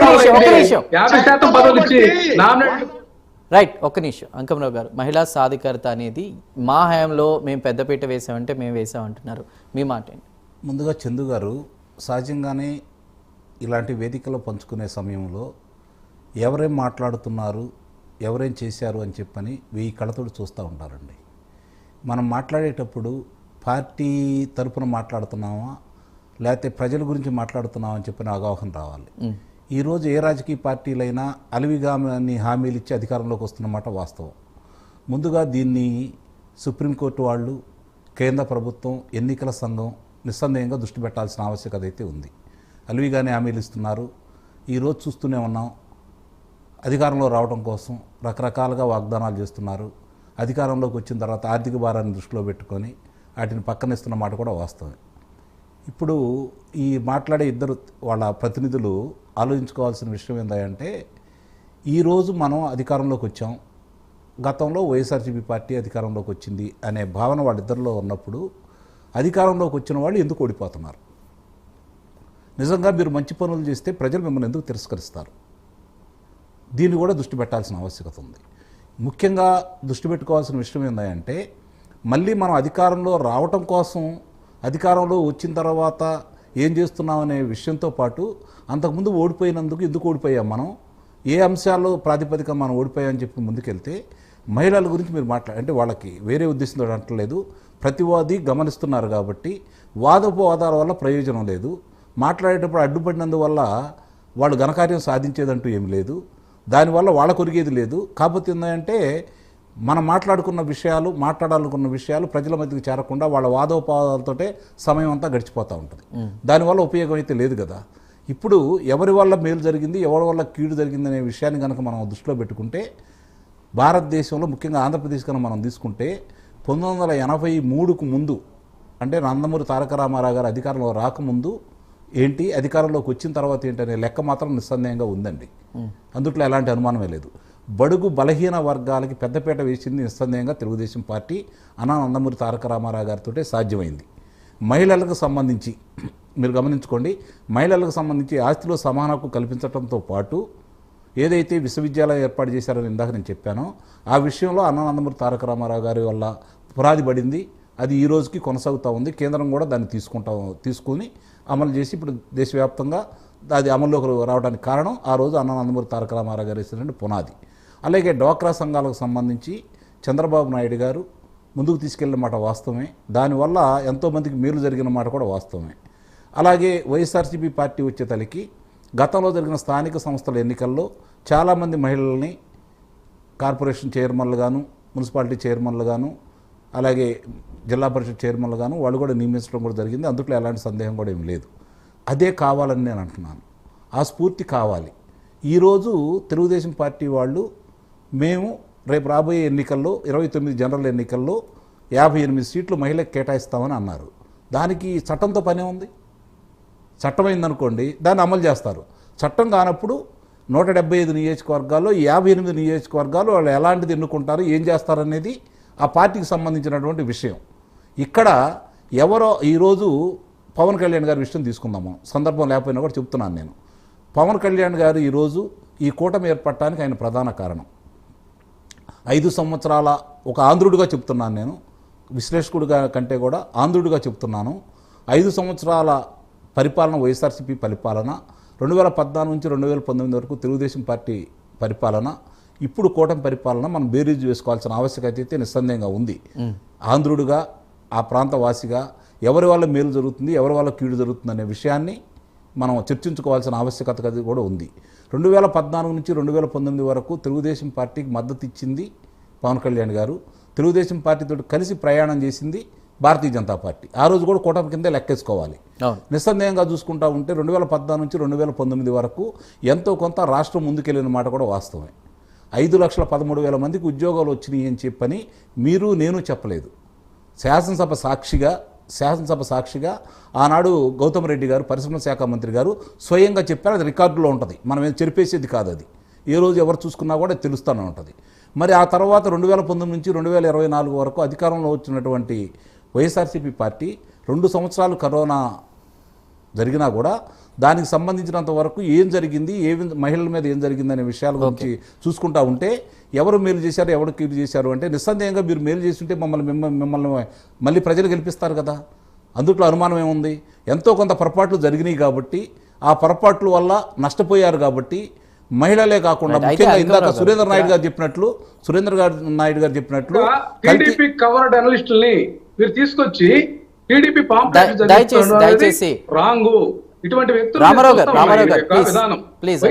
50% పదవులు ఇచ్చి రైట్, ఒక్క నిమిషం. అంకమరావు గారు, మహిళా సాధికారత అనేది మా హయాంలో మేము పెద్దపీట వేసామంటే మేము వేసామంటున్నారు, మీ మాట ఏంటి? ముందుగా చందు గారు, సహజంగానే ఇలాంటి వేదికలో పంచుకునే సమయంలో ఎవరేం మాట్లాడుతున్నారు, ఎవరేం చేశారు అని చెప్పని 1000 కళ్ళతోటి చూస్తూ ఉంటారండి. మనం మాట్లాడేటప్పుడు పార్టీ తరపున మాట్లాడుతున్నామా లేకపోతే ప్రజల గురించి మాట్లాడుతున్నామా అని చెప్పిన అవగాహన రావాలి. ఈరోజు ఏ రాజకీయ పార్టీలైనా అలివిగాని హామీలు ఇచ్చి అధికారంలోకి వస్తున్నమాట వాస్తవం. ముందుగా దీన్ని సుప్రీంకోర్టు వాళ్ళు, కేంద్ర ప్రభుత్వం, ఎన్నికల సంఘం నిస్సందేహంగా దృష్టి పెట్టాల్సిన ఆవశ్యకత అయితే ఉంది. అలివిగానే హామీలు ఇస్తున్నారు. ఈరోజు చూస్తూనే ఉన్నాం, అధికారంలో రావడం కోసం రకరకాలుగా వాగ్దానాలు చేస్తున్నారు. అధికారంలోకి వచ్చిన తర్వాత ఆర్థిక భారాన్ని దృష్టిలో పెట్టుకొని వాటిని పక్కనిస్తున్న మాట కూడా వాస్తవమే. ఇప్పుడు ఈ మాట్లాడే ఇద్దరు వాళ్ళ ప్రతినిధులు ఆలోచించుకోవాల్సిన విషయం ఏంటంటే, ఈరోజు మనం అధికారంలోకి వచ్చాం, గతంలో వైఎస్ఆర్సీపీ పార్టీ అధికారంలోకి వచ్చింది అనే భావన వాళ్ళిద్దరిలో ఉన్నప్పుడు అధికారంలోకి వచ్చిన వాళ్ళు ఎందుకు ఓడిపోతున్నారు? నిజంగా మీరు మంచి పనులు చేస్తే ప్రజలు మిమ్మల్ని ఎందుకు తిరస్కరిస్తారు? దీన్ని కూడా దృష్టి పెట్టాల్సిన ఆవశ్యకత ఉంది. ముఖ్యంగా దృష్టి పెట్టుకోవాల్సిన విషయం ఏంటంటే, మళ్ళీ మనం అధికారంలో రావటం కోసం, అధికారంలో వచ్చిన తర్వాత ఏం చేస్తున్నామనే విషయంతో పాటు అంతకుముందు ఓడిపోయినందుకు ఎందుకు ఓడిపోయాం, మనం ఏ అంశాల్లో ప్రాతిపదిక మనం ఓడిపోయామని చెప్పి ముందుకెళ్తే, మహిళల గురించి మీరు అంటే వాళ్ళకి వేరే ఉద్దేశంతో అంటలేదు, ప్రతివాది గమనిస్తున్నారు కాబట్టి వాదోపవాదాల వల్ల ప్రయోజనం లేదు. మాట్లాడేటప్పుడు అడ్డుపడినందువల్ల వాళ్ళు ఘనకార్యం సాధించేదంటూ ఏమి లేదు, దానివల్ల వాళ్ళ కొరిగేది లేదు. కాకపోతే ఏంటంటే, మనం మాట్లాడాలనుకున్న విషయాలు ప్రజల మధ్యకి చేరకుండా వాళ్ళ వాదోపవాదాలతోటే సమయం అంతా గడిచిపోతూ ఉంటుంది. దానివల్ల ఉపయోగం అయితే లేదు కదా. ఇప్పుడు ఎవరి వల్ల మేలు జరిగింది, ఎవరి వల్ల కీడు జరిగింది అనే విషయాన్ని కనుక మనం దృష్టిలో పెట్టుకుంటే, భారతదేశంలో ముఖ్యంగా ఆంధ్రప్రదేశ్ కనుక మనం తీసుకుంటే 1983కు ముందు, అంటే నందమూరి తారక రామారావు గారు అధికారంలో రాకముందు ఏంటి, అధికారంలోకి వచ్చిన తర్వాత ఏంటనే లెక్క మాత్రం నిస్సందేహంగా ఉందండి. అందుట్లో ఎలాంటి అనుమానమే లేదు. బడుగు బలహీన వర్గాలకి పెద్దపీట వేసింది నిస్సందేహంగా తెలుగుదేశం పార్టీ నందమూరి తారక రామారావు గారితో సాధ్యమైంది. మహిళలకు సంబంధించి మీరు గమనించుకోండి, మహిళలకు సంబంధించి ఆస్తిలో సమాన హక్కు కల్పించడంతో పాటు ఏదైతే విశ్వవిద్యాలయం ఏర్పాటు చేశారని ఇందాక నేను చెప్పానో, ఆ విషయంలో నందమూరి తారక రామారావు గారి వల్ల పునాది పడింది. అది ఈ రోజుకి కొనసాగుతూ ఉంది. కేంద్రం కూడా దాన్ని తీసుకుని అమలు చేసి ఇప్పుడు దేశవ్యాప్తంగా అది అమల్లోకి రావడానికి కారణం ఆ రోజు నందమూరి తారక రామారావు గారు వేసినటువంటి పునాది. అలాగే డ్వాక్రా సంఘాలకు సంబంధించి చంద్రబాబు నాయుడు గారు ముందుకు తీసుకెళ్ళిన మాట వాస్తవమే. దానివల్ల ఎంతోమందికి మేలు జరిగిన మాట కూడా వాస్తవమే. అలాగే వైఎస్ఆర్సీపీ పార్టీ వచ్చేతలకి గతంలో జరిగిన స్థానిక సంస్థల ఎన్నికల్లో చాలామంది మహిళల్ని కార్పొరేషన్ చైర్మన్లు గాను, మున్సిపాలిటీ చైర్మన్లు గాను, అలాగే జిల్లా పరిషత్ చైర్మన్లు గాను వాళ్ళు కూడా నియమించడం కూడా జరిగింది. అందుట్లో ఎలాంటి సందేహం కూడా ఏమి లేదు. అదే కావాలని నేను అంటున్నాను. ఆ స్ఫూర్తి కావాలి. ఈరోజు తెలుగుదేశం పార్టీ వాళ్ళు మేము రేపు రాబోయే ఎన్నికల్లో 29 జనరల్ ఎన్నికల్లో 58 సీట్లు మహిళలకు కేటాయిస్తామని అన్నారు. దానికి చట్టంతో పనే ఉంది. చట్టమైందనుకోండి, దాన్ని అమలు చేస్తారు. చట్టం కానప్పుడు 175 నియోజకవర్గాల్లో 58 నియోజకవర్గాలు వాళ్ళు ఎలాంటిది ఎన్నుకుంటారు, ఏం చేస్తారనేది ఆ పార్టీకి సంబంధించినటువంటి విషయం. ఇక్కడ ఎవరో ఈరోజు పవన్ కళ్యాణ్ గారి విషయం తీసుకుందాము, సందర్భం లేకపోయినా కూడా చెప్తున్నాను నేను. పవన్ కళ్యాణ్ గారు ఈరోజు ఈ కూటమి ఏర్పడటానికి ఆయన ప్రధాన కారణం. 5 సంవత్సరాల ఒక ఆంధ్రుడిగా చెప్తున్నాను నేను, విశ్లేషకుడిగా కంటే కూడా ఆంధ్రుడిగా చెప్తున్నాను. 5 సంవత్సరాల పరిపాలన, వైఎస్ఆర్సీపీ పరిపాలన, 2014 నుంచి 2019 వరకు తెలుగుదేశం పార్టీ పరిపాలన, ఇప్పుడు కూటమి పరిపాలన మనం బేరీజు వేసుకోవాల్సిన ఆవశ్యకత అయితే నిస్సందేహంగా ఉంది. ఆంధ్రుడిగా, ఆ ప్రాంత వాసిగా ఎవరి వల్ల మేలు జరుగుతుంది, ఎవరి వల్ల కీడు జరుగుతుంది అనే విషయాన్ని మనం చర్చించుకోవాల్సిన ఆవశ్యకత కూడా ఉంది. 2014 నుంచి 2019 వరకు తెలుగుదేశం పార్టీకి మద్దతు ఇచ్చింది పవన్ కళ్యాణ్ గారు. తెలుగుదేశం పార్టీతో కలిసి ప్రయాణం చేసింది భారతీయ జనతా పార్టీ. ఆ రోజు కూడా కూటమి కిందే లెక్కేసుకోవాలి. నిస్సందేహంగా చూసుకుంటా ఉంటే 2014 నుంచి 2019 వరకు ఎంతో కొంత రాష్ట్రం ముందుకెళ్ళిన మాట కూడా వాస్తవమే. 5,13,000 మందికి ఉద్యోగాలు వచ్చినాయి అని చెప్పని మీరు నేను చెప్పలేదు. శాసనసభ సాక్షిగా ఆనాడు గౌతమ్ రెడ్డి గారు, పరిశ్రమల శాఖ మంత్రి గారు స్వయంగా చెప్పారు. అది రికార్డులో ఉంటుంది, మనం ఏం చెరిపేసేది కాదు. అది ఏ రోజు ఎవరు చూసుకున్నా కూడా తెలుస్తూనే ఉంటుంది. మరి ఆ తర్వాత 2019 నుంచి 2024 వరకు అధికారంలో వచ్చినటువంటి వైఎస్ఆర్సీపీ పార్టీ 2 సంవత్సరాలు కరోనా జరిగినా కూడా దానికి సంబంధించినంత వరకు ఏం జరిగింది, మహిళల మీద ఏం జరిగింది అనే విషయాల గురించి చూసుకుంటా ఉంటే ఎవరు మేలు చేశారు, ఎవరు కీడు చేశారు అంటే నిస్సందేహంగా మీరు మేలు చేస్తుంటే మిమ్మల్ని మళ్ళీ ప్రజలు గెలిపిస్తారు కదా. అందుట్లో అనుమానం ఏముంది? ఎంతో కొంత పొరపాట్లు జరిగినాయి కాబట్టి, ఆ పొరపాట్ల వల్ల నష్టపోయారు కాబట్టి మహిళలే కాకుండా ముఖ్యంగా ఇందాక సురేంద్ర నాయుడు గారు చెప్పినట్లు టీడీపీ కవర్డ్ అనలిస్టుల్ని మీరు తీసుకొచ్చి టీడీపీ దయచేసి రాంగు ఇటువంటి వ్యక్తులు రామారావు గారు ప్లీజ్